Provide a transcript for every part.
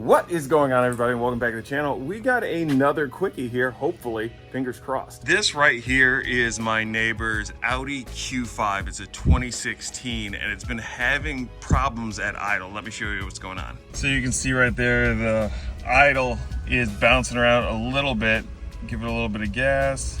What is going on, everybody, and welcome back to the channel. We got another quickie here, hopefully, fingers crossed. This right here is my neighbor's Audi Q5. It's a 2016 and it's been having problems at idle. Let me show you what's going on. So you can see right there, the idle is bouncing around a little bit. Give it a little bit of gas.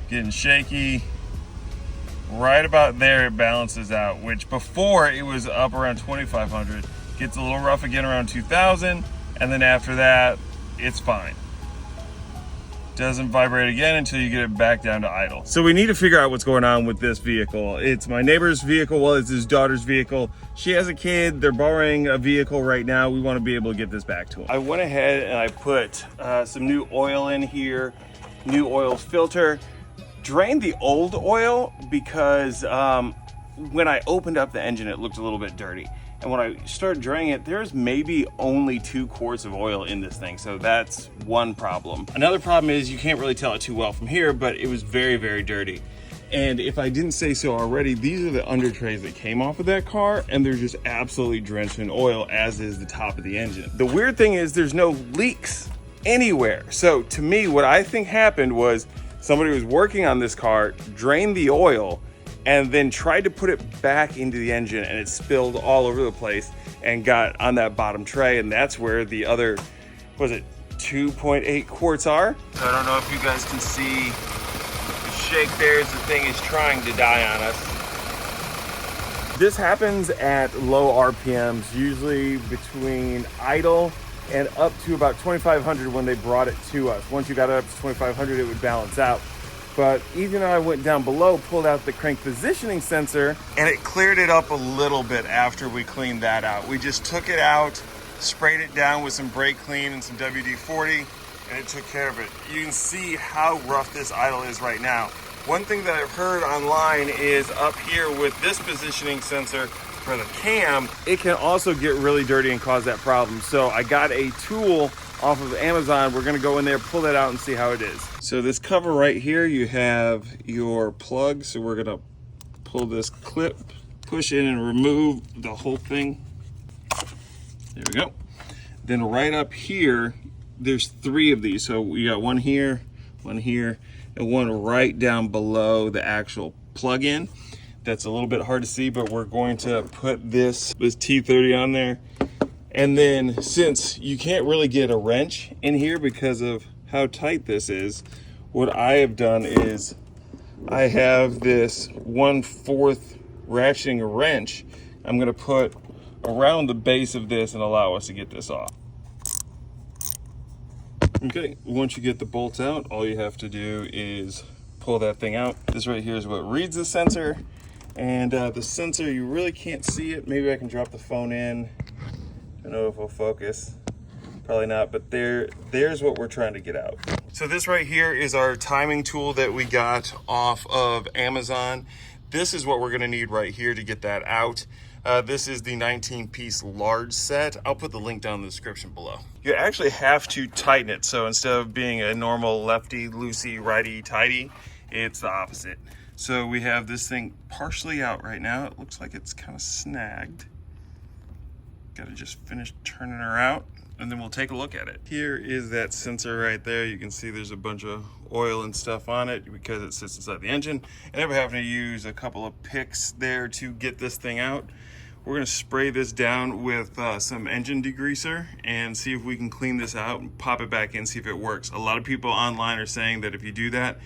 Getting shaky. Right about there it balances out, which before it was up around 2,500. Gets a little rough again around 2,000, and then after that, it's fine. Doesn't vibrate again until you get it back down to idle. So we need to figure out what's going on with this vehicle. It's my neighbor's vehicle, well, it's his daughter's vehicle. She has a kid, they're borrowing a vehicle right now. We wanna be able to get this back to him. I went ahead and I put some new oil in here, new oil filter, drained the old oil because when I opened up the engine, it looked a little bit dirty. And when I started draining it, there's maybe only 2 quarts of oil in this thing. So that's one problem. Another problem is you can't really tell it too well from here, but it was very, very dirty. And if I didn't say so already, these are the under trays that came off of that car, and they're just absolutely drenched in oil, as is the top of the engine. The weird thing is there's no leaks anywhere. So to me, what I think happened was somebody was working on this car, drained the oil, and then tried to put it back into the engine, and it spilled all over the place and got on that bottom tray, and that's where the other, was it 2.8 quarts are? So I don't know if you guys can see the shake there as the thing is trying to die on us. This happens at low RPMs, usually between idle and up to about 2,500 when they brought it to us. Once you got it up to 2,500, it would balance out. But even though I went down below, pulled out the crank positioning sensor, and it cleared it up a little bit after we cleaned that out. We just took it out, sprayed it down with some brake clean and some WD-40, and it took care of it. You can see how rough this idle is right now. One thing that I've heard online is up here with this positioning sensor for the cam, it can also get really dirty and cause that problem. So I got a tool off of Amazon. We're gonna go in there, pull that out and see how it is. So this cover right here, you have your plug. So we're gonna pull this clip, push in and remove the whole thing. There we go. Then right up here, there's 3 of these. So we got one here, and one right down below the actual plug-in. That's a little bit hard to see, but we're going to put this T30 on there. And then since you can't really get a wrench in here because of how tight this is, what I have done is I have this 1/4 ratcheting wrench I'm gonna put around the base of this and allow us to get this off. Okay, once you get the bolts out, all you have to do is pull that thing out. This right here is what reads the sensor. And the sensor, you really can't see it. Maybe I can drop the phone in. I don't know if it'll focus. Probably not, but there's what we're trying to get out. So this right here is our timing tool that we got off of Amazon. This is what we're gonna need right here to get that out. This is the 19-piece large set. I'll put the link down in the description below. You actually have to tighten it. So instead of being a normal lefty-loosey, righty-tighty, it's the opposite. So we have this thing partially out right now. It looks like it's kind of snagged. Gotta just finish turning her out and then we'll take a look at it. Here is that sensor right there. You can see there's a bunch of oil and stuff on it because it sits inside the engine. And then we're having to use a couple of picks there to get this thing out. We're gonna spray this down with some engine degreaser and see if we can clean this out and pop it back in, see if it works. A lot of people online are saying that if you do that,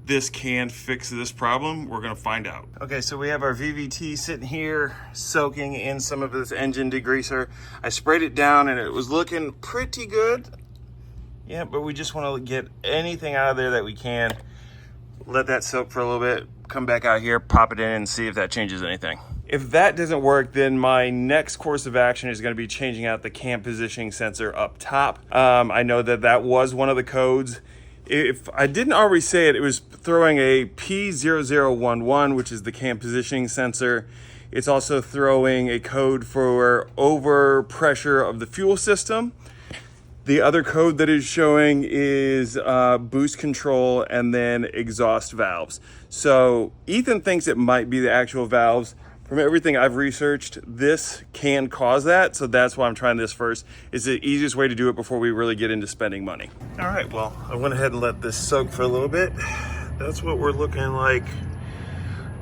this can fix this problem. We're gonna find out. Okay, so we have our VVT sitting here, soaking in some of this engine degreaser. I sprayed it down and it was looking pretty good. Yeah, but we just wanna get anything out of there that we can. Let that soak for a little bit, come back out here, pop it in and see if that changes anything. If that doesn't work, then my next course of action is gonna be changing out the cam positioning sensor up top. I know that that was one of the codes. If I didn't already say it, it was throwing a P0011, which is the cam positioning sensor. It's also throwing a code for over pressure of the fuel system. The other code that is showing is boost control and then exhaust valves. So Ethan thinks it might be the actual valves. From everything I've researched, this can cause that. So that's why I'm trying this first. It's the easiest way to do it before we really get into spending money. All right, well, I went ahead and let this soak for a little bit. That's what we're looking like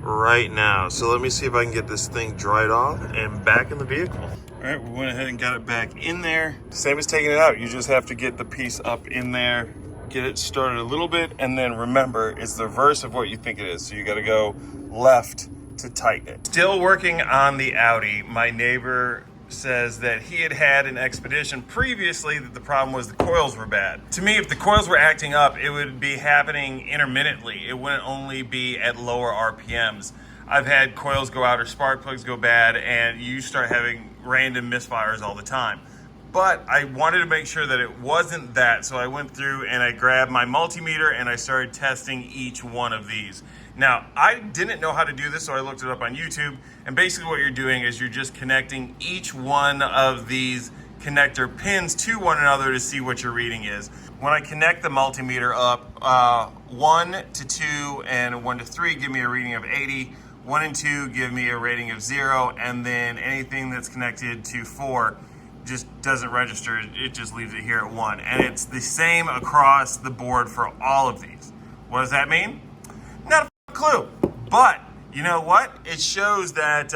right now. So let me see if I can get this thing dried off and back in the vehicle. All right, we went ahead and got it back in there. Same as taking it out. You just have to get the piece up in there, get it started a little bit, and then remember, it's the reverse of what you think it is. So you gotta go left to tighten it. Still working on the Audi. My neighbor says that he had had an expedition previously that the problem was the coils were bad. To me, if the coils were acting up, it would be happening intermittently. It wouldn't only be at lower RPMs. I've had coils go out or spark plugs go bad, and you start having random misfires all the time. But I wanted to make sure that it wasn't that, so I went through and I grabbed my multimeter and I started testing each one of these. Now, I didn't know how to do this, so I looked it up on YouTube, and basically what you're doing is you're just connecting each one of these connector pins to one another to see what your reading is. When I connect the multimeter up, 1 to 2 and 1 to 3 give me a reading of 80, 1 and 2 give me a rating of 0, and then anything that's connected to 4 just doesn't register. It just leaves it here at 1. And it's the same across the board for all of these. What does that mean? Not a clue. But you know what? It shows that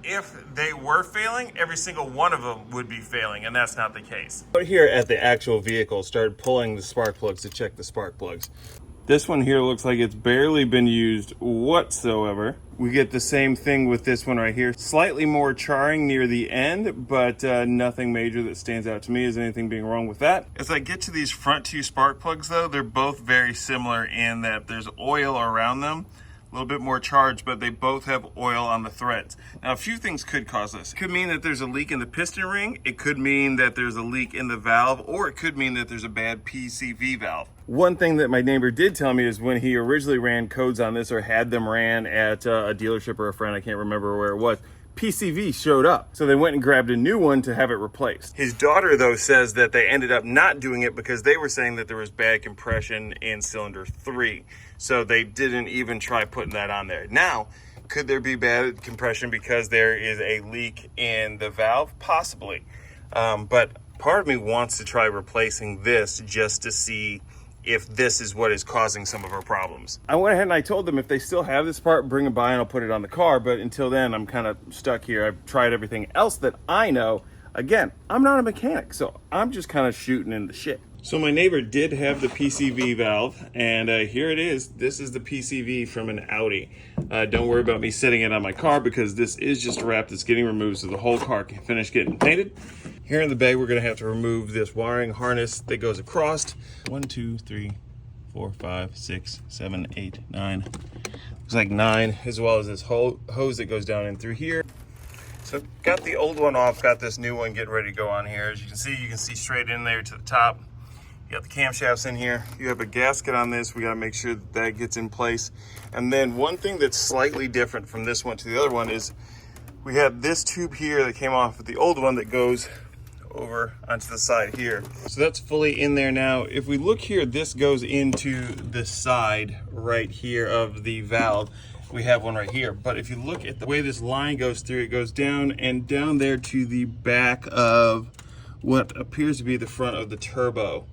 if they were failing, every single one of them would be failing, and that's not the case. But here at the actual vehicle, started pulling the spark plugs to check the spark plugs. This one here looks like it's barely been used whatsoever. We get the same thing with this one right here. Slightly more charring near the end, but nothing major that stands out to me as anything being wrong with that. As I get to these front two spark plugs though, they're both very similar in that there's oil around them. A little bit more charged, but they both have oil on the threads. Now, a few things could cause this. It could mean that there's a leak in the piston ring. It could mean that there's a leak in the valve, or it could mean that there's a bad PCV valve. One thing that my neighbor did tell me is when he originally ran codes on this or had them ran at a dealership or a friend, I can't remember where it was, PCV showed up. So they went and grabbed a new one to have it replaced. His daughter though says that they ended up not doing it because they were saying that there was bad compression in cylinder 3. So they didn't even try putting that on there. Now, could there be bad compression because there is a leak in the valve? Possibly. But part of me wants to try replacing this just to see if this is what is causing some of our problems. I went ahead and I told them if they still have this part, bring it by and I'll put it on the car. But until then, I'm kind of stuck here. I've tried everything else that I know. Again, I'm not a mechanic, so I'm just kind of shooting in the shit. So my neighbor did have the PCV valve, and here it is. This is the PCV from an Audi. Don't worry about me setting it on my car because this is just a wrap that's getting removed so the whole car can finish getting painted. Here in the bag, we're gonna have to remove this wiring harness that goes across. 1, 2, 3, 4, 5, 6, 7, 8, 9. Looks like 9, as well as this hose that goes down in through here. So got the old one off, got this new one getting ready to go on here. As you can see straight in there to the top. You got the camshafts in here. You have a gasket on this. We got to make sure that that gets in place. And then one thing that's slightly different from this one to the other one is we have this tube here that came off with the old one that goes over onto the side here. So that's fully in there now. If we look here, this goes into the side right here of the valve. We have one right here. But if you look at the way this line goes through, it goes down and down there to the back of what appears to be the front of the turbo.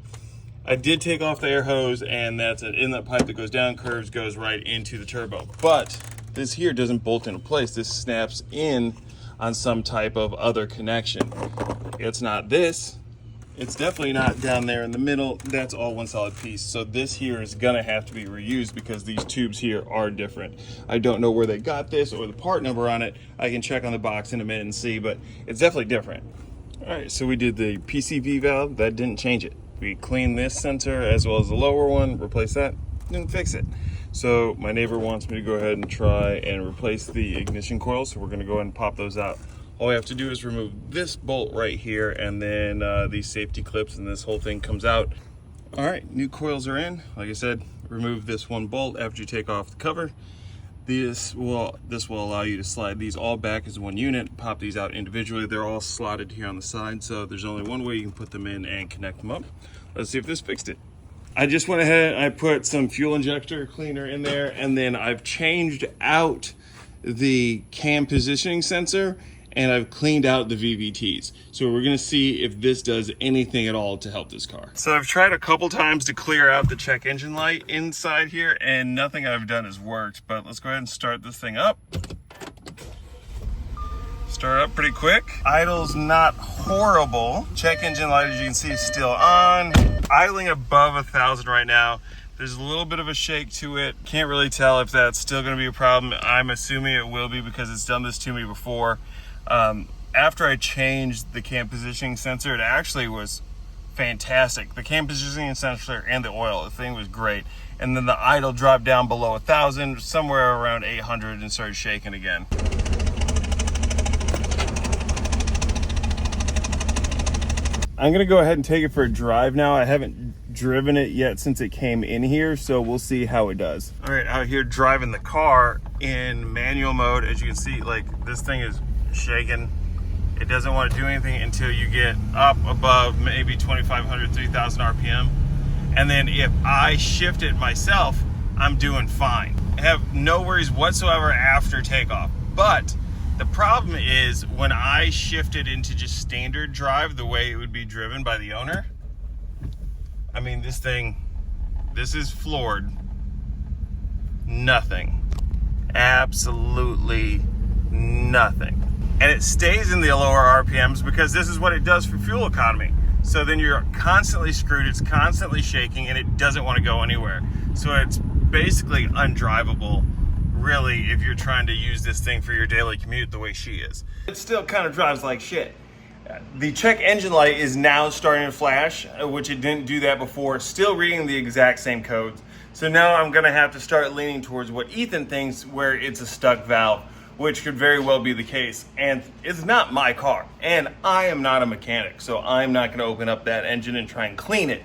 I did take off the air hose, and that's an inlet pipe that goes down, curves, goes right into the turbo. But this here doesn't bolt into place. This snaps in on some type of other connection. It's not this. It's definitely not down there in the middle. That's all one solid piece. So this here is gonna have to be reused because these tubes here are different. I don't know where they got this or the part number on it. I can check on the box in a minute and see, but it's definitely different. All right, so we did the PCV valve. That didn't change it. We cleaned this sensor as well as the lower one, replace that, didn't fix it. So my neighbor wants me to go ahead and try and replace the ignition coils. So we're gonna go ahead and pop those out. All we have to do is remove this bolt right here and then these safety clips, and this whole thing comes out. All right, new coils are in. Like I said, remove this one bolt after you take off the cover. This will allow you to slide these all back as one unit, pop these out individually. They're all slotted here on the side, so there's only one way you can put them in and connect them up. Let's see if this fixed it. I just went ahead, I put some fuel injector cleaner in there, and then I've changed out the cam positioning sensor and I've cleaned out the VVTs. So we're gonna see if this does anything at all to help this car. So I've tried a couple times to clear out the check engine light inside here and nothing I've done has worked, but let's go ahead and start this thing up. Start up pretty quick. Idle's not horrible. Check engine light, as you can see, is still on. Idling above 1,000 right now. There's a little bit of a shake to it. Can't really tell if that's still gonna be a problem. I'm assuming it will be because it's done this to me before. After I changed the cam positioning sensor, it actually was fantastic. The cam positioning sensor and the oil, the thing was great. And then the idle dropped down below 1,000, somewhere around 800, and started shaking again. I'm gonna go ahead and take it for a drive now. I haven't driven it yet since it came in here, so we'll see how it does. All right, out here driving the car in manual mode. As you can see, like, this thing is shaking. It doesn't want to do anything until you get up above maybe 2,500, 3,000 RPM. And then if I shift it myself, I'm doing fine. I have no worries whatsoever after takeoff. But the problem is when I shift it into just standard drive, the way it would be driven by the owner, I mean, this is floored. Nothing. Absolutely nothing. And it stays in the lower RPMs because this is what it does for fuel economy. So then you're constantly screwed, it's constantly shaking, and it doesn't want to go anywhere. So it's basically undrivable, really, if you're trying to use this thing for your daily commute the way she is. It still kind of drives like shit. The check engine light is now starting to flash, which it didn't do that before, still reading the exact same codes. So now I'm gonna have to start leaning towards what Ethan thinks, where it's a stuck valve, which could very well be the case. And it's not my car, and I am not a mechanic, so I'm not gonna open up that engine and try and clean it.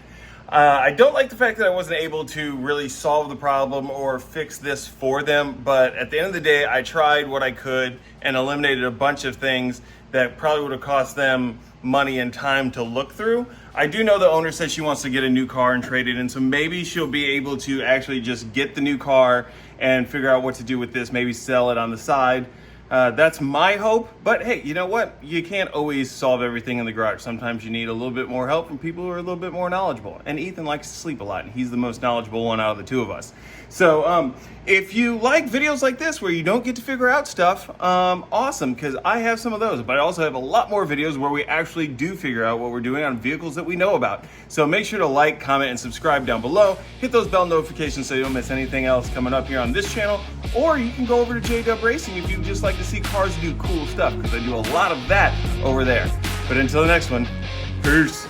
I don't like the fact that I wasn't able to really solve the problem or fix this for them, but at the end of the day, I tried what I could and eliminated a bunch of things that probably would have cost them money and time to look through. I do know the owner says she wants to get a new car and trade it in, so maybe she'll be able to actually just get the new car and figure out what to do with this, maybe sell it on the side. That's my hope, but hey, you know what? You can't always solve everything in the garage. Sometimes you need a little bit more help from people who are a little bit more knowledgeable. And Ethan likes to sleep a lot, and he's the most knowledgeable one out of the two of us. So if you like videos like this where you don't get to figure out stuff, awesome, because I have some of those, but I also have a lot more videos where we actually do figure out what we're doing on vehicles that we know about. So make sure to like, comment, and subscribe down below. Hit those bell notifications so you don't miss anything else coming up here on this channel, or you can go over to J-Dub Racing if you just like to see cars do cool stuff, because I do a lot of that over there. But until the next one, peace.